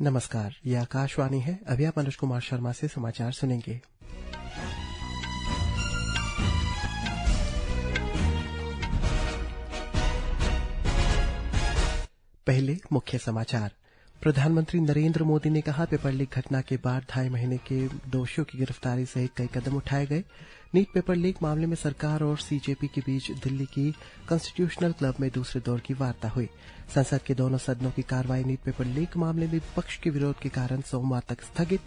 नमस्कार, ये आकाशवाणी है। अभी आप अनुज कुमार शर्मा से समाचार सुनेंगे। पहले मुख्य समाचार। प्रधानमंत्री नरेंद्र मोदी ने कहा, पेपर लीक घटना के बाद 2.5 महीने के दोषियों की गिरफ्तारी सहित कई कदम उठाए गए। नीट पेपर लीक मामले में सरकार और सीजेपी के बीच दिल्ली की कॉन्स्टिट्यूशनल क्लब में दूसरे दौर की वार्ता हुई। संसद के दोनों सदनों की कार्रवाई नीट पेपर लीक मामले में विपक्ष के विरोध के कारण सोमवार तक स्थगित।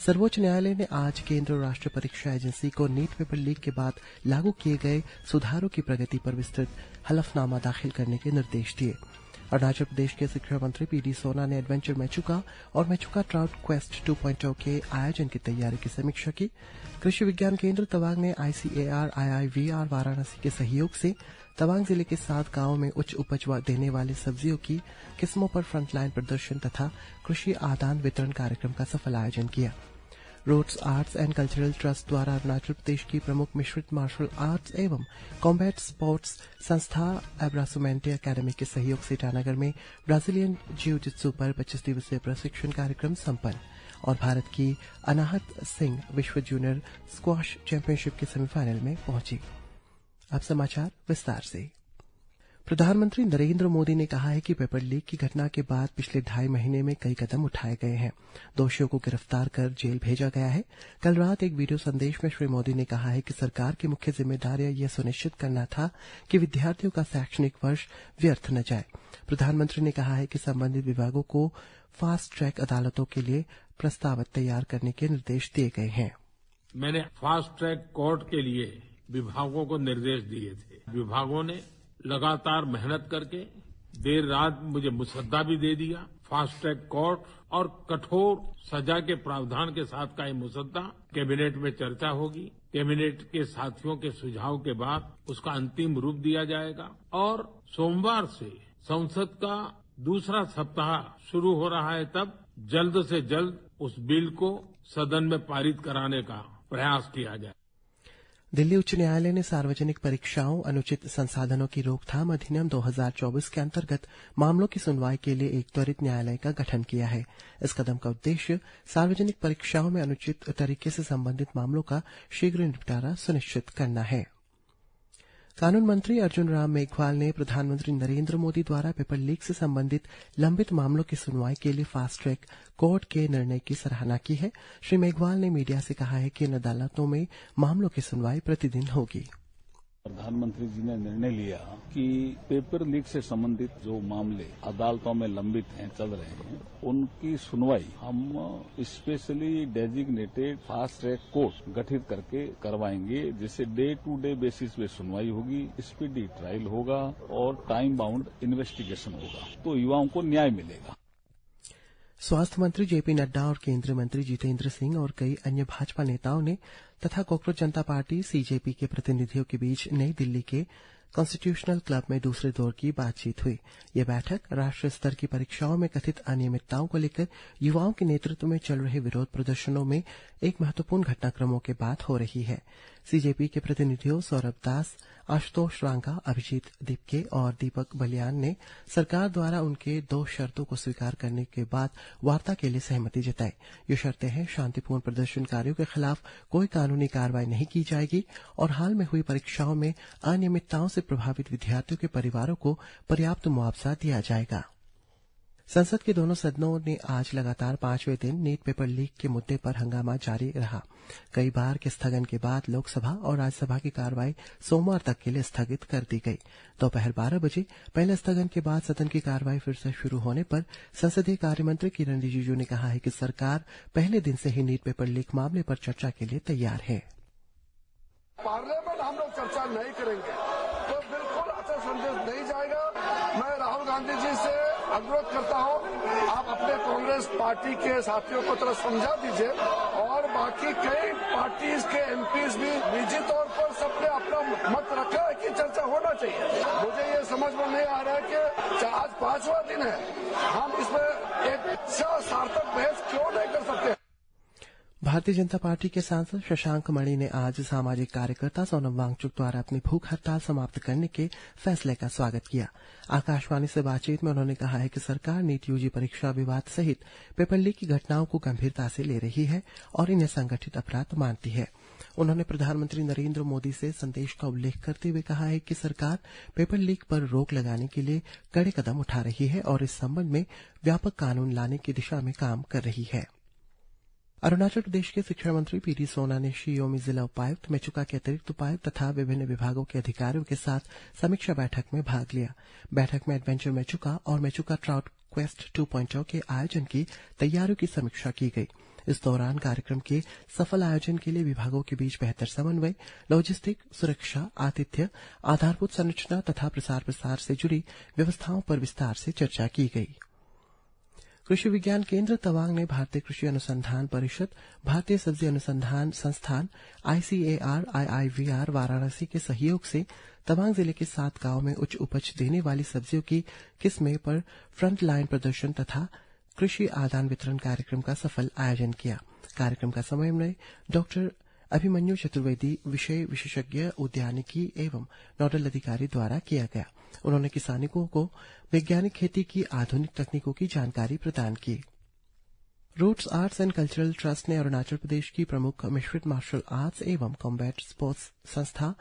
सर्वोच्च न्यायालय ने आज केंद्र और राष्ट्रीय परीक्षा एजेंसी को नीट पेपर लीक के बाद लागू किए गए सुधारों की प्रगति पर विस्तृत हलफनामा दाखिल करने के निर्देश दिए। अरुणाचल प्रदेश के शिक्षा मंत्री पीडी सोना ने एडवेंचर मेचुका और मेचुका ट्राउट क्वेस्ट 2.0 के आयोजन की तैयारी की समीक्षा की। कृषि विज्ञान केंद्र तवांग ने आईसीएआर आईआईवीआर वाराणसी के सहयोग से तवांग जिले के 7 गांवों में उच्च उपज देने वाली सब्जियों की किस्मों पर फ्रंटलाइन प्रदर्शन तथा कृषि आदान वितरण कार्यक्रम का सफल आयोजन किया। Roots arts and cultural trust द्वारा अरुणाचल प्रदेश की प्रमुख मिश्रित मार्शल आर्ट्स एवं कॉम्बैट स्पोर्ट्स संस्था एब्रासोमेंटे अकेडमी के सहयोग से ईटानगर में ब्राजीलियन जिउ-जित्सु पर 25 दिवसीय प्रशिक्षण कार्यक्रम संपन्न और भारत की अनाहत सिंह विश्व जूनियर स्क्वॉश चैंपियनशिप के सेमीफाइनल में पहुंची। अब समाचार विस्तार से। प्रधानमंत्री नरेंद्र मोदी ने कहा है कि पेपर लीक की घटना के बाद पिछले 2.5 महीने में कई कदम उठाए गए हैं। दोषियों को गिरफ्तार कर जेल भेजा गया है। कल रात एक वीडियो संदेश में श्री मोदी ने कहा है कि सरकार की मुख्य जिम्मेदारी यह सुनिश्चित करना था कि विद्यार्थियों का शैक्षणिक वर्ष व्यर्थ न जाए। प्रधानमंत्री ने कहा है कि संबंधित विभागों को फास्ट ट्रैक अदालतों के लिए प्रस्ताव तैयार करने के निर्देश दिए गए हैं। मैंने फास्ट ट्रैक कोर्ट के लिए विभागों को निर्देश दिए थे। विभागों ने लगातार मेहनत करके देर रात मुझे मुसद्दा भी दे दिया। फास्ट ट्रैक कोर्ट और कठोर सजा के प्रावधान के साथ का ये मुसद्दा कैबिनेट में चर्चा होगी। कैबिनेट के साथियों के सुझाव के बाद उसका अंतिम रूप दिया जाएगा और सोमवार से संसद का दूसरा सप्ताह शुरू हो रहा है। तब जल्द से जल्द उस बिल को सदन में पारित कराने का प्रयास किया जाए। दिल्ली उच्च न्यायालय ने सार्वजनिक परीक्षाओं अनुचित संसाधनों की रोकथाम अधिनियम 2024 के अंतर्गत मामलों की सुनवाई के लिए एक त्वरित न्यायालय का गठन किया है। इस कदम का उद्देश्य सार्वजनिक परीक्षाओं में अनुचित तरीके से संबंधित मामलों का शीघ्र निपटारा सुनिश्चित करना है। कानून मंत्री अर्जुन राम मेघवाल ने प्रधानमंत्री नरेंद्र मोदी द्वारा पेपर लीक से संबंधित लंबित मामलों की सुनवाई के लिए फास्ट ट्रैक कोर्ट के निर्णय की सराहना की है। श्री मेघवाल ने मीडिया से कहा है कि इन अदालतों में मामलों की सुनवाई प्रतिदिन होगी। प्रधानमंत्री जी ने निर्णय लिया कि पेपर लीक से संबंधित जो मामले अदालतों में लंबित हैं, चल रहे हैं, उनकी सुनवाई हम specially designated fast track court गठित करके करवाएंगे, जिससे डे टू डे बेसिस पे सुनवाई होगी, स्पीडी ट्रायल होगा और टाइम बाउंड इन्वेस्टिगेशन होगा, तो युवाओं को न्याय मिलेगा। स्वास्थ्य मंत्री जेपी नड्डा और केंद्रीय मंत्री जितेंद्र सिंह और कई अन्य भाजपा नेताओं ने तथा कॉकरोच जनता पार्टी सीजेपी के प्रतिनिधियों के बीच नई दिल्ली के कॉन्स्टिट्यूशनल क्लब में दूसरे दौर की बातचीत हुई। यह बैठक राष्ट्रीय स्तर की परीक्षाओं में कथित अनियमितताओं को लेकर युवाओं के नेतृत्व में चल रहे विरोध प्रदर्शनों में एक महत्वपूर्ण घटनाक्रमों के बाद हो रही है। सीजेपी के प्रतिनिधियों सौरभ दास, आशुतोष रांका, अभिजीत दीपके और दीपक बलियान ने सरकार द्वारा उनके 2 शर्तों को स्वीकार करने के बाद वार्ता के लिए सहमति जताई। ये शर्तें हैं, शांतिपूर्ण प्रदर्शनकारियों के खिलाफ कोई कानूनी कार्रवाई नहीं की जाएगी और हाल में हुई परीक्षाओं में अनियमितताओं से प्रभावित विद्यार्थियों के परिवारों को पर्याप्त मुआवजा दिया जाएगा। संसद के दोनों सदनों ने आज लगातार 5वें दिन नीट पेपर लीक के मुद्दे पर हंगामा जारी रहा। कई बार के स्थगन के बाद लोकसभा और राज्यसभा की कार्रवाई सोमवार तक के लिए स्थगित कर दी गई। दोपहर 12 बजे पहले स्थगन के बाद सदन की कार्रवाई फिर से शुरू होने पर संसदीय कार्य मंत्री किरण रिजिजू ने कहा है कि सरकार पहले दिन से ही नीट पेपर लीक मामले पर चर्चा के लिए तैयार है। पार्लियामेंट हम लोग चर्चा नहीं करेंगे तो बिल्कुल अच्छा संदेश नहीं जाएगा। मैं राहुल गांधी जी से अनुरोध करता हूं, आप अपने कांग्रेस पार्टी के साथियों को थोड़ा समझा दीजिए और बाकी कई पार्टीज के एमपीज भी निजी तौर पर सबने अपना मत रखा है कि चर्चा होना चाहिए। मुझे ये समझ में नहीं आ रहा है कि आज 5वां दिन है, हम इसमें एक सार्थक बहस क्यों नहीं कर सकते। भारतीय जनता पार्टी के सांसद शशांक मणि ने आज सामाजिक कार्यकर्ता सोनम वांगचुक द्वारा अपनी भूख हड़ताल समाप्त करने के फैसले का स्वागत किया। आकाशवाणी से बातचीत में उन्होंने कहा है कि सरकार नीट यूजी परीक्षा विवाद सहित पेपर लीक की घटनाओं को गंभीरता से ले रही है और इन्हें संगठित अपराध मानती है। उन्होंने प्रधानमंत्री नरेंद्र मोदी से संदेश का उल्लेख करते हुए कहा है कि सरकार पेपर लीक पर रोक लगाने के लिए कड़े कदम उठा रही है और इस संबंध में व्यापक कानून लाने की दिशा में काम कर रही है। अरुणाचल प्रदेश के शिक्षा मंत्री पीडी सोना ने शी योमी जिला उपायुक्त, मेचुका के अतिरिक्त उपायुक्त तथा विभिन्न विभागों के अधिकारियों के साथ समीक्षा बैठक में भाग लिया। बैठक में एडवेंचर मेचुका और मेचुका ट्राउट क्वेस्ट 2.0 के आयोजन की तैयारियों की समीक्षा की गई। इस दौरान कार्यक्रम के सफल आयोजन के लिए विभागों के बीच बेहतर समन्वय, लॉजिस्टिक, सुरक्षा, आतिथ्य, आधारभूत संरचना तथा प्रसार से जुड़ी व्यवस्थाओं पर विस्तार से चर्चा की गई। कृषि विज्ञान केंद्र तवांग ने भारतीय कृषि अनुसंधान परिषद, भारतीय सब्जी अनुसंधान संस्थान, ICAR, IIVR वाराणसी के सहयोग से तवांग जिले के 7 गांवों में उच्च उपज देने वाली सब्जियों की किस्में पर फ्रंट लाइन प्रदर्शन तथा कृषि आदान वितरण कार्यक्रम का सफल आयोजन किया। कार्यक्रम का समन्वय डॉक्टर अभिमन्यु चतुर्वेदी, विषय विशेषज्ञ उद्यानिकी एवं नोडल अधिकारी द्वारा किया गया। उन्होंने किसानों को वैज्ञानिक खेती की आधुनिक तकनीकों की जानकारी प्रदान की। Roots arts and cultural trust ने अरुणाचल प्रदेश की प्रमुख मिश्रित मार्शल आर्ट्स एवं कॉम्बैट स्पोर्ट्स संस्था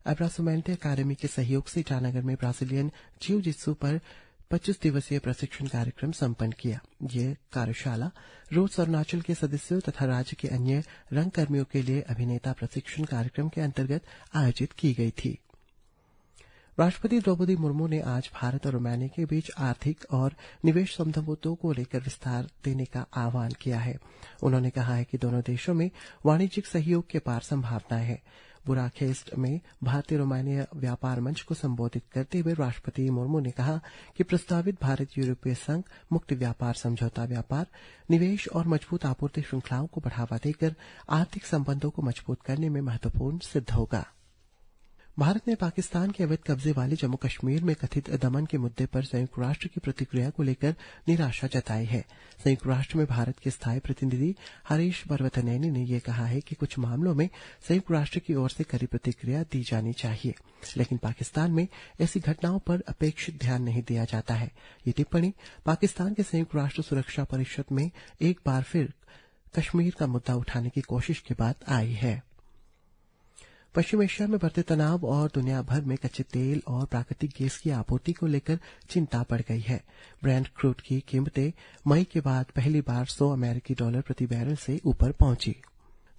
एब्रासोमेंटे अकादमी के सहयोग से ईटानगर में ब्राजीलियन जिउ जित्सु पर 25 दिवसीय प्रशिक्षण कार्यक्रम संपन्न किया। यह कार्यशाला रूट्स अरुणाचल के सदस्यों तथा राज्य के अन्य रंगकर्मियों के लिए अभिनेता प्रशिक्षण कार्यक्रम के अंतर्गत आयोजित की गई थी। राष्ट्रपति द्रौपदी मुर्मू ने आज भारत और रोमानिया के बीच आर्थिक और निवेश समझौतों को लेकर विस्तार देने का आह्वान किया है। उन्होंने कहा है कि दोनों देशों में वाणिज्यिक सहयोग के पार संभावनाएं हैं। बुराखेस्ट में भारतीय रोमानिया व्यापार मंच को संबोधित करते हुए राष्ट्रपति मुर्मू ने कहा कि प्रस्तावित भारत यूरोपीय संघ मुक्त व्यापार समझौता व्यापार, निवेश और मजबूत आपूर्ति श्रृंखलाओं को बढ़ावा देकर आर्थिक संबंधों को मजबूत करने में महत्वपूर्ण सिद्ध होगा। भारत ने पाकिस्तान के अवैध कब्जे वाले जम्मू कश्मीर में कथित दमन के मुद्दे पर संयुक्त राष्ट्र की प्रतिक्रिया को लेकर निराशा जताई है। संयुक्त राष्ट्र में भारत के स्थायी प्रतिनिधि हरीश बरवतनेनी ने यह कहा है कि कुछ मामलों में संयुक्त राष्ट्र की ओर से कड़ी प्रतिक्रिया दी जानी चाहिए, लेकिन पाकिस्तान में ऐसी घटनाओं पर अपेक्षित ध्यान नहीं दिया जाता है। ये टिप्पणी पाकिस्तान के संयुक्त राष्ट्र सुरक्षा परिषद में एक बार फिर कश्मीर का मुद्दा उठाने की कोशिश के बाद आई है। पश्चिम एशिया में बढ़ते तनाव और दुनिया भर में कच्चे तेल और प्राकृतिक गैस की आपूर्ति को लेकर चिंता बढ़ गई है। ब्रेंट क्रूड की कीमतें मई के बाद पहली बार $100 प्रति बैरल से ऊपर पहुंची।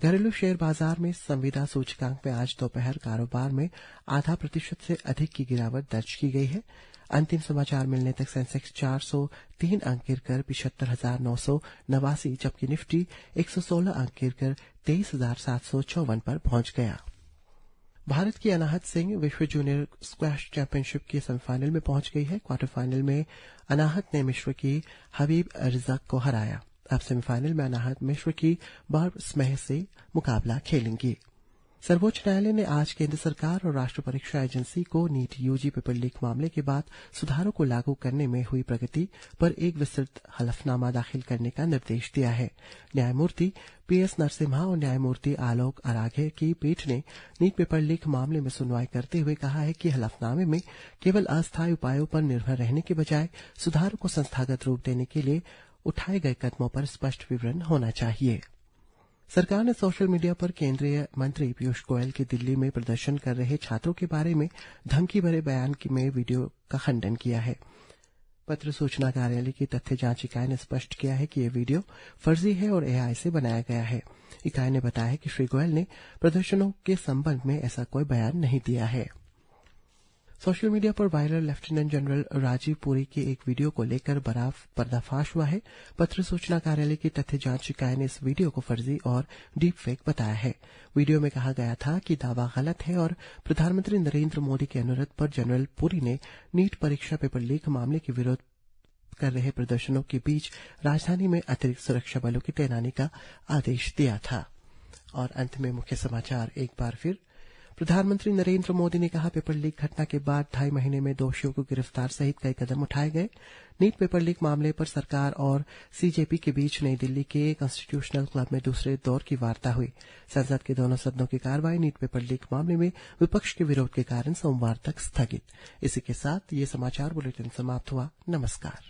घरेलू शेयर बाजार में संविदा सूचकांक में आज दोपहर कारोबार में 0.5% से अधिक की गिरावट दर्ज की गई है। अंतिम समाचार मिलने तक सेंसेक्स 403 अंक गिरकर 75,989, जबकि निफ्टी 116 अंक गिरकर 23,754 पर पहुंच गया। भारत की अनाहत सिंह विश्व जूनियर स्क्वैश चैंपियनशिप के सेमीफाइनल में पहुंच गई है। क्वार्टर फाइनल में अनाहत ने मिस्र की हबीब रिज़क को हराया। अब सेमीफाइनल में अनाहत मिस्र की बार्ब स्मेह से मुकाबला खेलेंगी। सर्वोच्च न्यायालय ने आज केंद्र सरकार और राष्ट्रीय परीक्षा एजेंसी को नीट यूजी पेपर लीक मामले के बाद सुधारों को लागू करने में हुई प्रगति पर एक विस्तृत हलफनामा दाखिल करने का निर्देश दिया है। न्यायमूर्ति PS नरसिम्हा और न्यायमूर्ति आलोक आराघे की पीठ ने नीट पेपर लीक मामले में सुनवाई करते हुए कहा है कि हलफनामे में केवल अस्थायी उपायों पर निर्भर रहने के बजाय सुधारों को संस्थागत रूप देने के लिए उठाए गए कदमों पर स्पष्ट विवरण होना चाहिए। सरकार ने सोशल मीडिया पर केंद्रीय मंत्री पीयूष गोयल के दिल्ली में प्रदर्शन कर रहे छात्रों के बारे में धमकी भरे बयान में वीडियो का खंडन किया है। पत्र सूचना कार्यालय की तथ्य जांच इकाई ने स्पष्ट किया है कि यह वीडियो फर्जी है और AI से बनाया गया है। इकाई ने बताया कि श्री गोयल ने प्रदर्शनों के संबंध में ऐसा कोई बयान नहीं दिया है। सोशल मीडिया पर viral lieutenant general Rajeev Puri के एक वीडियो को लेकर बड़ा पर्दाफाश हुआ है। पत्र सूचना कार्यालय की तथ्य जांच इकाई ने इस वीडियो को फर्जी और डीप फेक बताया है। वीडियो में कहा गया था कि दावा गलत है और प्रधानमंत्री नरेंद्र मोदी के अनुरोध पर जनरल पुरी ने नीट परीक्षा पेपर लीक मामले के विरोध कर रहे प्रदर्शनों के बीच राजधानी में अतिरिक्त सुरक्षा बलों की तैनाती का आदेश दिया था। और अंत में मुख्य समाचार एक बार फिर। प्रधानमंत्री नरेंद्र मोदी ने कहा पेपर लीक घटना के बाद 2.5 महीने में दोषियों को गिरफ्तार सहित कई कदम उठाए गए। नीट पेपर लीक मामले पर सरकार और सीजेपी के बीच नई दिल्ली के कॉन्स्टिट्यूशनल क्लब में दूसरे दौर की वार्ता हुई। संसद के दोनों सदनों की कार्रवाई नीट पेपर लीक मामले में विपक्ष के विरोध के कारण सोमवार तक स्थगित। इसी के साथ ये समाचार बुलेटिन समाप्त हुआ। नमस्कार।